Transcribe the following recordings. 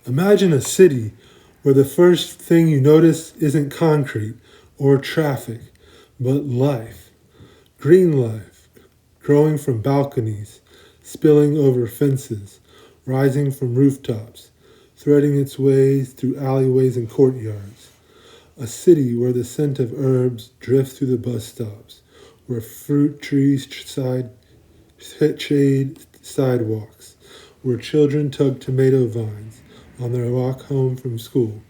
Imagine a city where the first thing you notice isn't concrete or traffic, but life. Green life, growing from balconies, spilling over fences, rising from rooftops, threading its way through alleyways and courtyards. A city where the scent of herbs drifts through the bus stops, where fruit trees shade sidewalks, where children tug tomato vines on their walk home from school.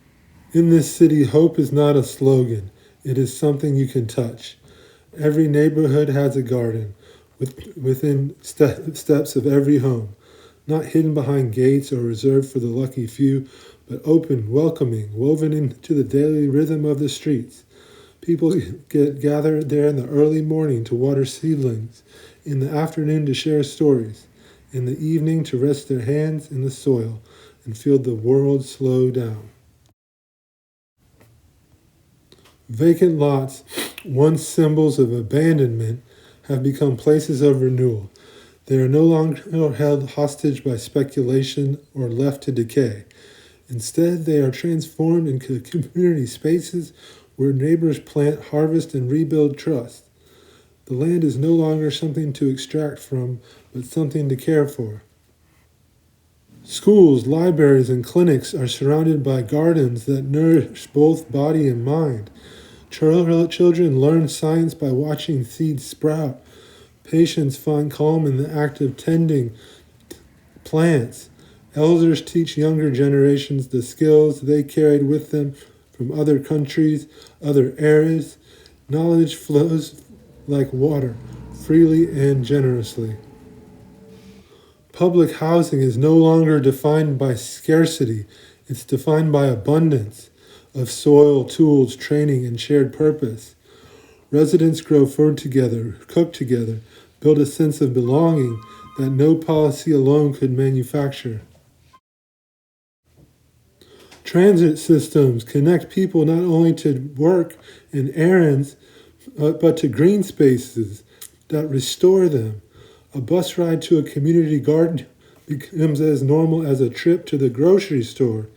In this city, hope is not a slogan, it is something you can touch. Every neighborhood has a garden within steps of every home, not hidden behind gates or reserved for the lucky few, but open, welcoming, woven into the daily rhythm of the streets. People get gathered there in the early morning to water seedlings, in the afternoon to share stories, in the evening to rest their hands in the soil and feel the world slow down. Vacant lots, once symbols of abandonment, have become places of renewal. They are no longer held hostage by speculation or left to decay. Instead, they are transformed into community spaces where neighbors plant, harvest, and rebuild trust. The land is no longer something to extract from, but something to care for. Schools, libraries, and clinics are surrounded by gardens that nourish both body and mind. Children learn science by watching seeds sprout. Patients find calm in the act of tending plants. Elders teach younger generations the skills they carried with them from other countries, other eras. Knowledge flows like water, freely and generously. Public housing is no longer defined by scarcity, it's defined by abundance of soil, tools, training, and shared purpose. Residents grow food together, cook together, build a sense of belonging that no policy alone could manufacture. Transit systems connect people not only to work and errands, but to green spaces that restore them. A bus ride to a community garden becomes as normal as a trip to the grocery store.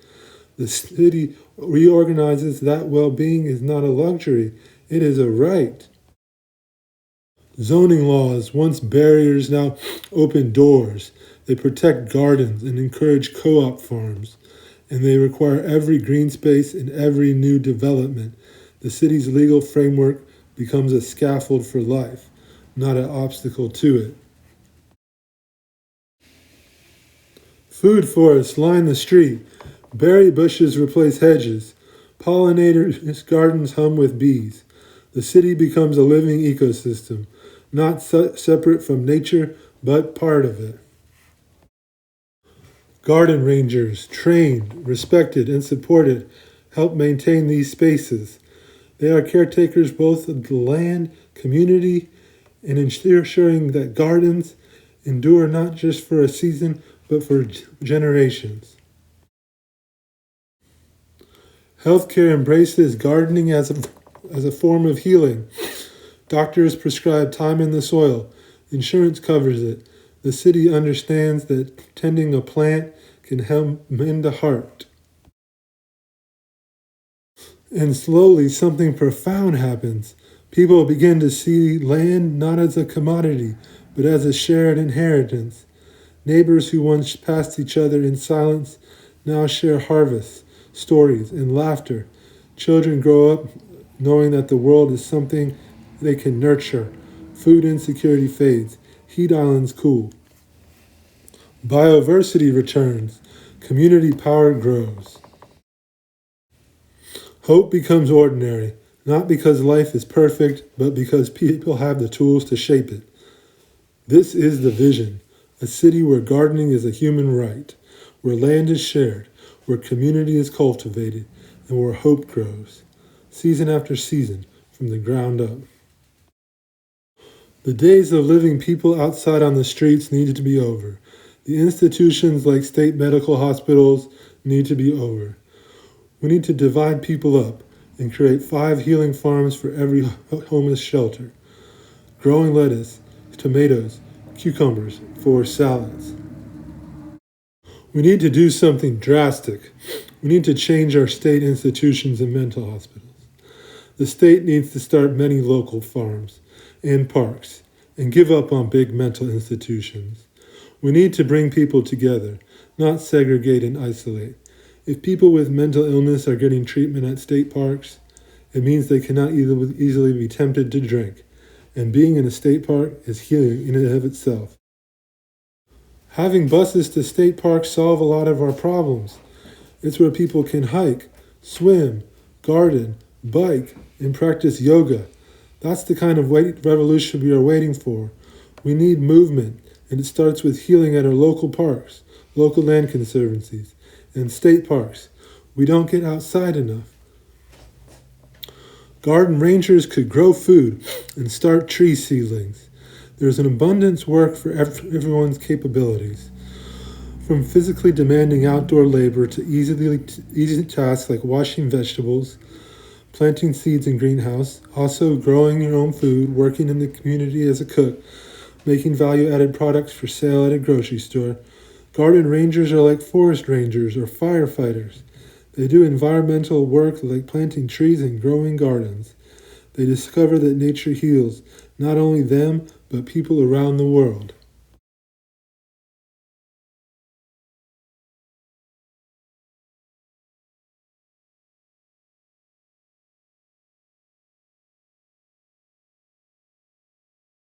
The city reorganizes that well-being is not a luxury, it is a right. Zoning laws, once barriers, now open doors. They protect gardens and encourage co-op farms, and they require every green space in every new development. The city's legal framework becomes a scaffold for life, not an obstacle to it. Food forests line the street. Berry bushes replace hedges. Pollinators' gardens hum with bees. The city becomes a living ecosystem, not separate from nature, but part of it. Garden rangers, trained, respected, and supported, help maintain these spaces. They are caretakers both of the land, community, and ensuring that gardens endure not just for a season, but for generations. Healthcare embraces gardening as a form of healing. Doctors prescribe time in the soil. Insurance covers it. The city understands that tending a plant can help mend a heart. And slowly, something profound happens. People begin to see land not as a commodity, but as a shared inheritance. Neighbors who once passed each other in silence now share harvests, stories, and laughter. Children grow up knowing that the world is something they can nurture. Food insecurity fades. Heat islands cool. Biodiversity returns. Community power grows. Hope becomes ordinary, not because life is perfect, but because people have the tools to shape it. This is the vision, a city where gardening is a human right, where land is shared, where community is cultivated, and where hope grows, season after season, from the ground up. The days of living people outside on the streets need to be over. The institutions like state medical hospitals need to be over. We need to divide people up and create 5 healing farms for every homeless shelter, growing lettuce, tomatoes, cucumbers for salads. We need to do something drastic. We need to change our state institutions and mental hospitals. The state needs to start many local farms and parks and give up on big mental institutions. We need to bring people together, not segregate and isolate. If people with mental illness are getting treatment at state parks, it means they cannot easily be tempted to drink, and being in a state park is healing in and of itself. Having buses to state parks solve a lot of our problems. It's where people can hike, swim, garden, bike, and practice yoga. That's the kind of revolution we are waiting for. We need movement, and it starts with healing at our local parks, local land conservancies, and state parks. We don't get outside enough. Garden rangers could grow food and start tree seedlings. There's an abundance work for everyone's capabilities. From physically demanding outdoor labor to easy tasks like washing vegetables, planting seeds in greenhouse, also growing your own food, working in the community as a cook, making value-added products for sale at a grocery store. Garden rangers are like forest rangers or firefighters. They do environmental work like planting trees and growing gardens. They discover that nature heals, not only them, but people around the world.